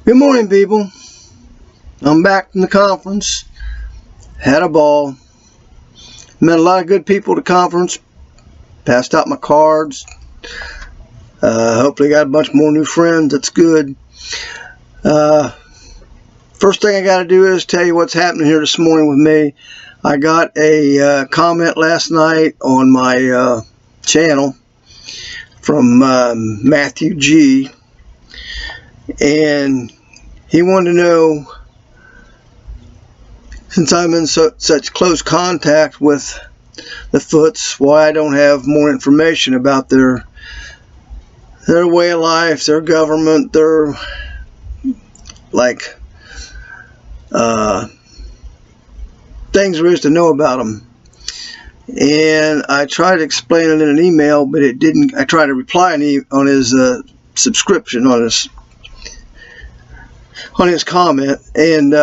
Good morning, people. I'm back from the conference. Had a ball. Met a lot of good people at the conference. Passed out my cards. Hopefully got a bunch more new friends. That's good. First thing I got to do is tell you what's happening here this morning with me. I got a comment last night on my channel from Matthew G. And he wanted to know, since I'm in such close contact with the Foots, why I don't have more information about their way of life, their government, their things there is to know about them. And I tried to explain it in an email, but it didn't. I tried to reply on his subscription, on his comment, and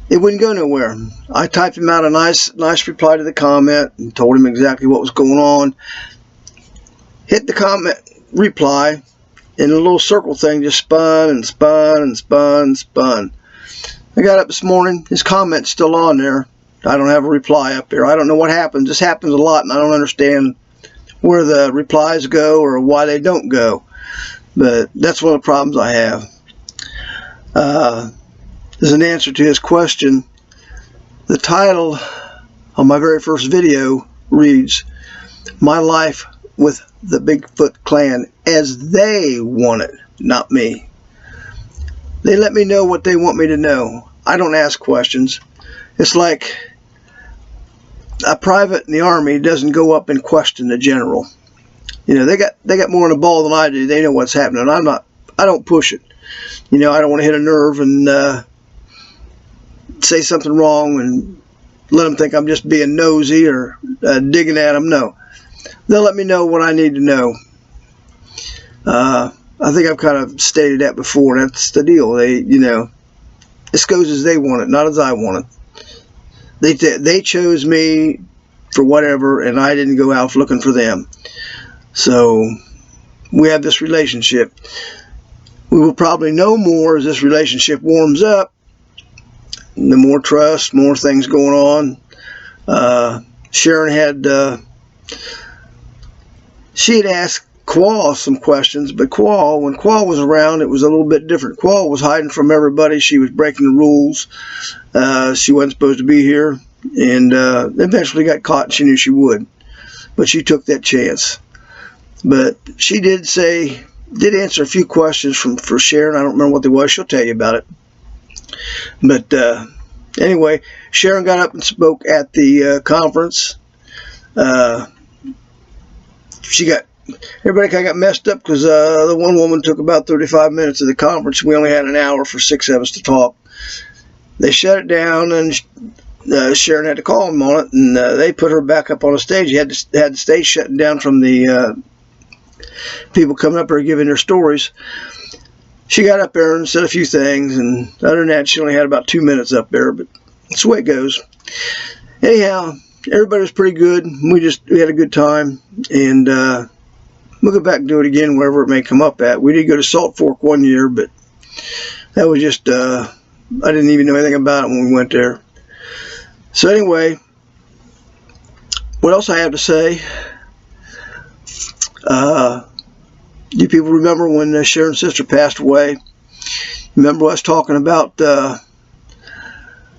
it wouldn't go nowhere. I typed him out a nice reply to the comment and told him exactly what was going on. Hit the comment reply, and the little circle thing just spun and spun and spun and spun. I got up this morning, his comment's still on there. I don't have a reply up there. I don't know what happens. This happens a lot, and I don't understand where the replies go or why they don't go. But that's one of the problems I have. As an answer to his question, the title on my very first video reads, "My Life with the Bigfoot Clan as they want it, not me." They let me know what they want me to know. I don't ask questions. It's like a private in the Army doesn't go up and question the general. You know, they got more on the ball than I do. They know what's happening. I don't push it. You know, I don't want to hit a nerve and say something wrong and let them think I'm just being nosy or digging at them. No, they'll let me know what I need to know. I think I've kind of stated that before. That's the deal. This goes as they want it, not as I want it. They chose me for whatever, and I didn't go out looking for them. So we have this relationship. We will probably know more as this relationship warms up. The more trust, more things going on. Sharon had asked Qual some questions, but when Qual was around, it was a little bit different. Qual was hiding from everybody. She was breaking the rules. She wasn't supposed to be here, and eventually got caught, and she knew she would. But she took that chance. But she did answer a few questions for Sharon. I don't remember what they was. She'll tell you about it. But anyway, Sharon got up and spoke at the conference. Everybody kind of got messed up because the one woman took about 35 minutes of the conference. We only had an hour for 6 of us to talk. They shut it down, and Sharon had to call them on it, and they put her back up on the stage. Had the stage shutting down from the people coming up there giving their stories. She got up there and said a few things, and other than that, she only had about 2 minutes up there, but that's the way it goes. Anyhow, everybody was pretty good. We had a good time, and we'll go back and do it again wherever it may come up at. We did go to Salt Fork one year, but that was just, I didn't even know anything about it when we went there. So anyway, what else I have to say? You people remember when Sharon's sister passed away? Remember us talking about the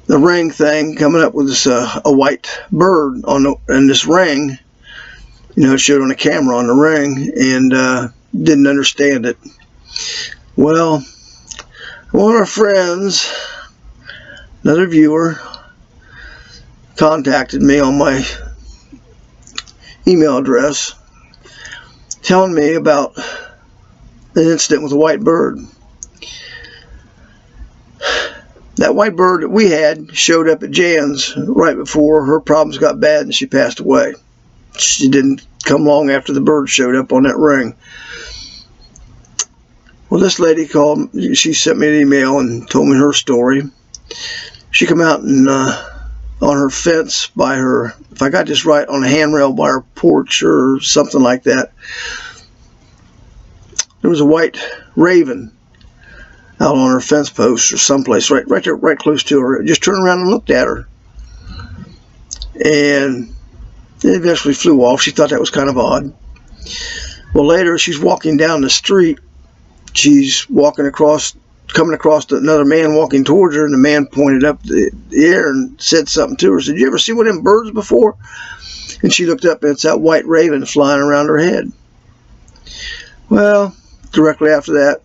ring thing, coming up with this a white bird in this ring. You know, it showed on the camera on the ring, and didn't understand it. Well, one of our friends, another viewer, contacted me on my email address, telling me about an incident with a white bird. That white bird that we had showed up at Jan's right before her problems got bad and she passed away. She didn't come long after the bird showed up on that ring. Well, this lady called, she sent me an email and told me her story. She come out and on her fence by her, if I got this right, on a handrail by her porch or something like that, there was a white raven out on her fence post or someplace right there, right close to her. Just turned around and looked at her, and it eventually flew off. She thought that was kind of odd. Well, later she's walking down the street. She's walking across, coming across another man walking towards her, and the man pointed up the air and said something to her. Said, "You ever see one of them birds before?" And she looked up, and it's that white raven flying around her head. Well, directly after that,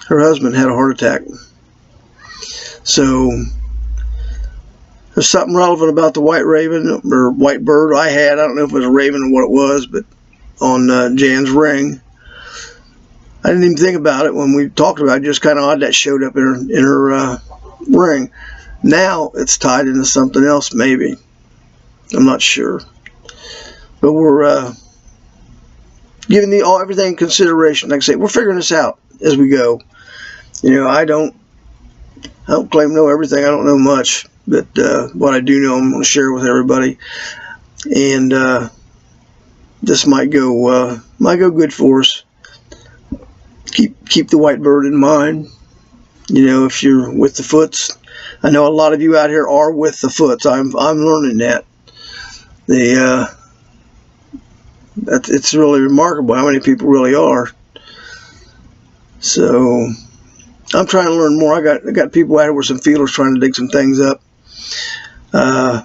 her husband had a heart attack. So there's something relevant about the white raven or white bird I don't know if it was a raven or what it was, but on Jan's ring. I didn't even think about it when we talked about it. Just kind of odd that showed up in her ring. Now it's tied into something else, maybe. I'm not sure. But we're giving everything consideration. Like I say, we're figuring this out as we go. I don't claim to know everything. I don't know much, but what I do know, I'm going to share with everybody. And this might go good for us. Keep the white bird in mind. If you're with the Foots, I know a lot of you out here are with the Foots. I'm learning that. It's really remarkable how many people really are. So I'm trying to learn more. I got people out here with some feelers trying to dig some things up. I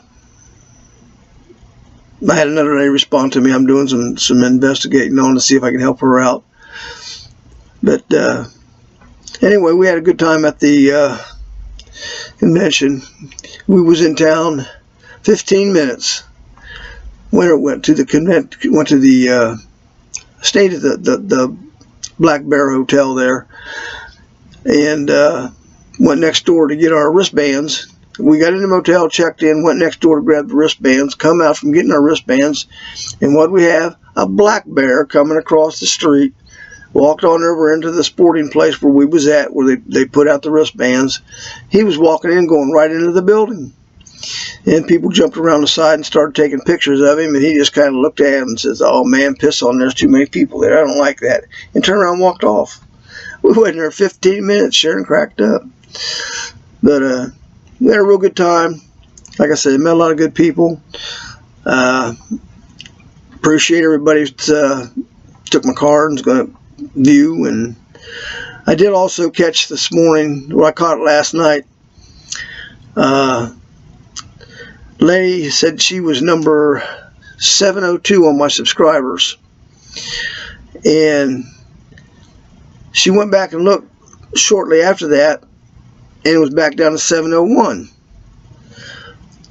had another lady respond to me. I'm doing some investigating on to see if I can help her out. But anyway, we had a good time at the convention. We was in town 15 minutes. Went to the stayed at the Black Bear Hotel there, and went next door to get our wristbands. We got in the motel, checked in, went next door to grab the wristbands, come out from getting our wristbands, and what we have, a black bear coming across the street, walked on over into the sporting place where we was at, where they put out the wristbands. He was walking in, going right into the building. And people jumped around the side and started taking pictures of him, and he just kind of looked at him and says, "Oh man, piss on, there's too many people there. I don't like that." And turned around and walked off. We went in there 15 minutes, Sharon cracked up. But we had a real good time. Like I said, met a lot of good people. Appreciate everybody who took my card and is going to view. And I did also catch this morning, I caught it last night. Lady said she was number 702 on my subscribers, and she went back and looked shortly after that, and it was back down to 701.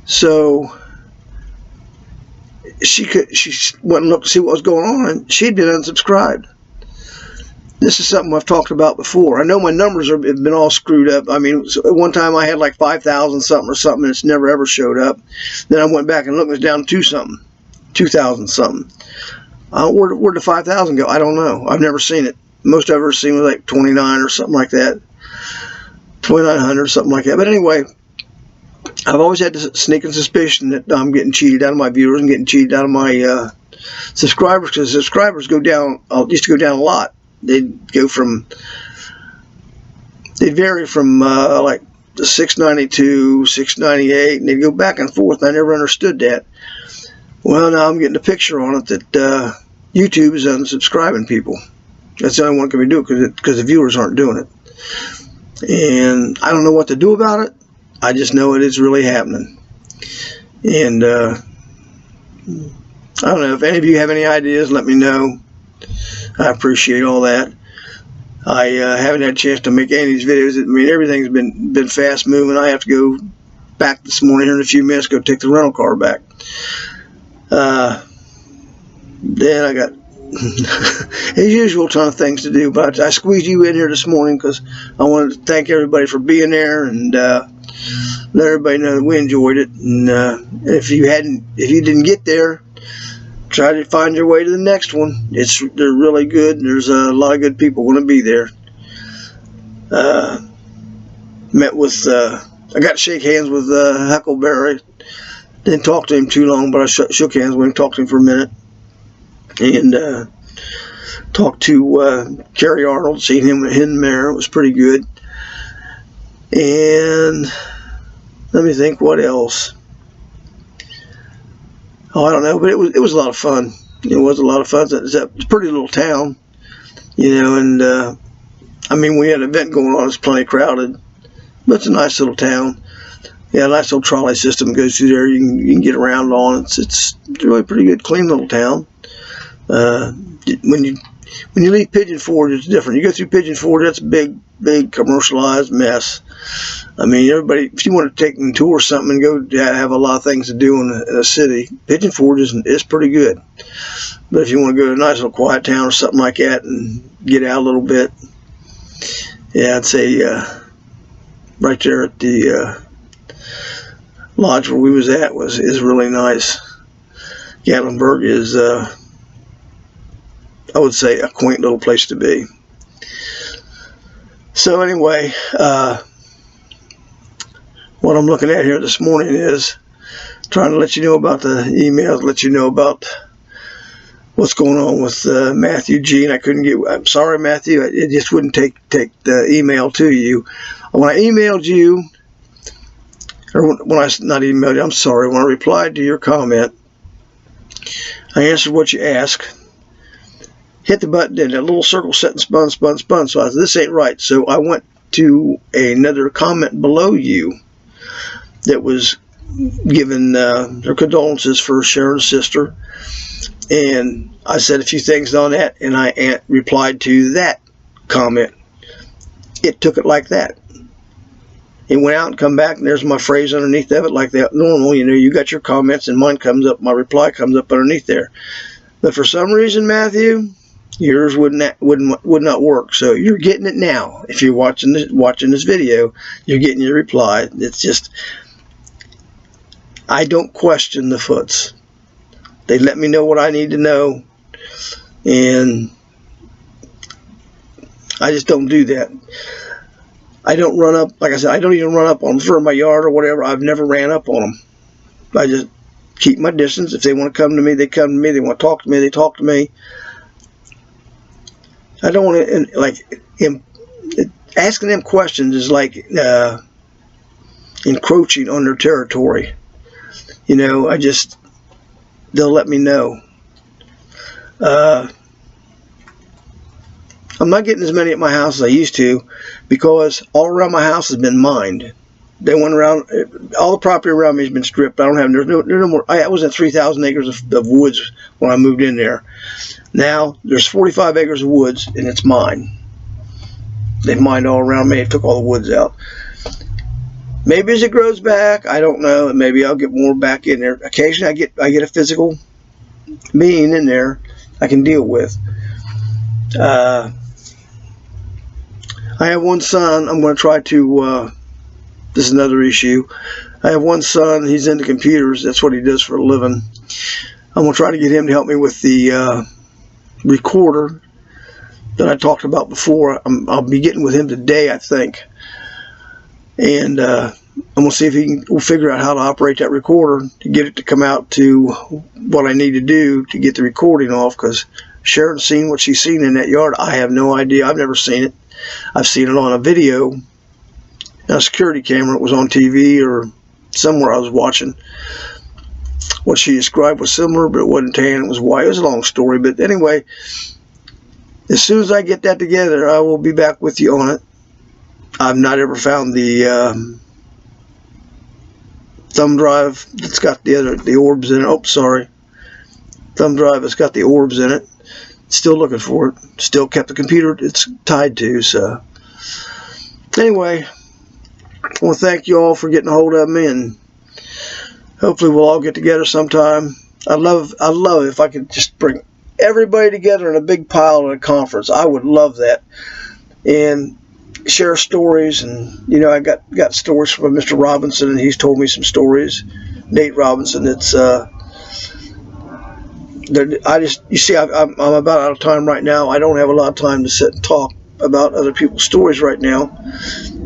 So she went and looked to see what was going on, and she'd been unsubscribed. This is something I've talked about before. I know my numbers have been all screwed up. I mean, at one time I had like 5,000 something or something, and it's never ever showed up. Then I went back and looked, it was down to 2,000 something. Where'd the 5,000 go? I don't know. I've never seen it. Most I've ever seen was like 29 or something like that. 2,900 or something like that. But anyway, I've always had this sneaking suspicion that I'm getting cheated out of my viewers and getting cheated out of my subscribers, because subscribers go down, used to go down a lot. They'd vary from like 692, 698, and they'd go back and forth. I never understood that. Well, now I'm getting a picture on it that YouTube is unsubscribing people. That's the only one that can be doing it, because the viewers aren't doing it. And I don't know what to do about it. I just know it is really happening. And I don't know, if any of you have any ideas, let me know. I appreciate all that. I haven't had a chance to make any of these videos. I mean, everything's been fast moving. I have to go back this morning here in a few minutes, go take the rental car back. Then I got as usual ton of things to do, but I squeezed you in here this morning because I wanted to thank everybody for being there and let everybody know that we enjoyed it. And if you didn't get there, try to find your way to the next one. They're really good. There's a lot of good people going to be there. Met with I got to shake hands with Huckleberry. Didn't talk to him too long, but I shook hands with him, talked to him for a minute, and talked to Kerry Arnold, seen him in there. It was pretty good. And let me think, what else? Oh, I don't know, but it was a lot of fun. It was a lot of fun. It's a pretty little town, and I mean, we had an event going on. It's plenty crowded, but it's a nice little town. Yeah, a nice little trolley system goes through there. You can get around on. It's really pretty good, clean little town. When you leave Pigeon Forge, it's different. You go through Pigeon Forge, that's a big commercialized mess. I mean, everybody, if you want to take them tour something and go have a lot of things to do in a city, Pigeon Forge is pretty good. But if you want to go to a nice little quiet town or something like that and get out a little bit, yeah, I'd say right there at the lodge where we was at is really nice. Gatlinburg is, I would say, a quaint little place to be. So anyway, what I'm looking at here this morning is trying to let you know about the emails, let you know about what's going on with Matthew G. And I'm sorry, Matthew, it just wouldn't take the email to you. When I emailed you, or when I not emailed you, I'm sorry, when I replied to your comment, I answered what you asked, hit the button, and a little circle set and spun. So I said, this ain't right. So I went to another comment below you that was giving their condolences for Sharon's sister. And I said a few things on that, and I replied to that comment. It took it like that. It went out and come back, and there's my phrase underneath of it, like that normal. You got your comments, and mine comes up, my reply comes up underneath there. But for some reason, Matthew, yours would not work. So you're getting it now. If you're watching this video, you're getting your reply. It's just, I don't question the Foots. They let me know what I need to know, and I just don't do that. I don't run up, like I said, I don't even run up on them for my yard or whatever. I've never ran up on them. I just keep my distance. If they want to come to me, they come to me. They want to talk to me, they talk to me. I don't want to, asking them questions is like encroaching on their territory. They'll let me know. I'm not getting as many at my house as I used to, because all around my house has been mined. They went around, all the property around me has been stripped. There's no more. I was at 3,000 acres of woods when I moved in there. Now there's 45 acres of woods, and it's mine. They've mined all around me. They took all the woods out. Maybe as it grows back, I don't know. Maybe I'll get more back in there. Occasionally, I get a physical being in there I can deal with. I have one son. I'm going to try to. This is another issue. I have one son. He's into computers. That's what he does for a living. I'm going to try to get him to help me with the recorder that I talked about before. I'll be getting with him today, I think. And I'm going to see if we'll figure out how to operate that recorder to get it to come out to what I need to do to get the recording off, because Sharon's seen what she's seen in that yard. I have no idea. I've never seen it. I've seen it on a video, a security camera. It was on TV or somewhere I was watching. What she described was similar, but it wasn't tan. It was white. It was a long story. But anyway, as soon as I get that together, I will be back with you on it. I've not ever found the thumb drive that's got the orbs in it. Oh, sorry. Thumb drive that's got the orbs in it. Still looking for it. Still kept the computer it's tied to. So anyway, I want to thank you all for getting a hold of me, and hopefully we'll all get together sometime. I'd love if I could just bring everybody together in a big pile at a conference. I would love that, and share stories. And I got stories from Mr. Robinson, and he's told me some stories. Nate Robinson. It's you see, I'm about out of time right now. I don't have a lot of time to sit and talk about other people's stories right now,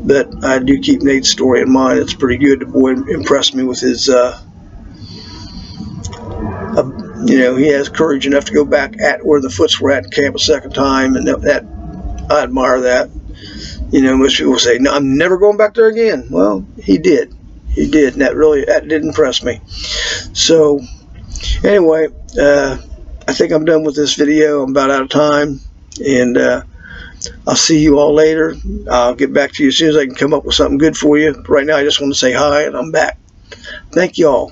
but I do keep Nate's story in mind. It's pretty good. The boy impressed me with his, he has courage enough to go back at where the Foots were at and camp a second time, and that I admire that. You know, most people say, no, I'm never going back there again. Well, he did. He did, and that did impress me. So, anyway, I think I'm done with this video. I'm about out of time, and I'll see you all later. I'll get back to you as soon as I can come up with something good for you. Right now, I just want to say hi, and I'm back. Thank you all.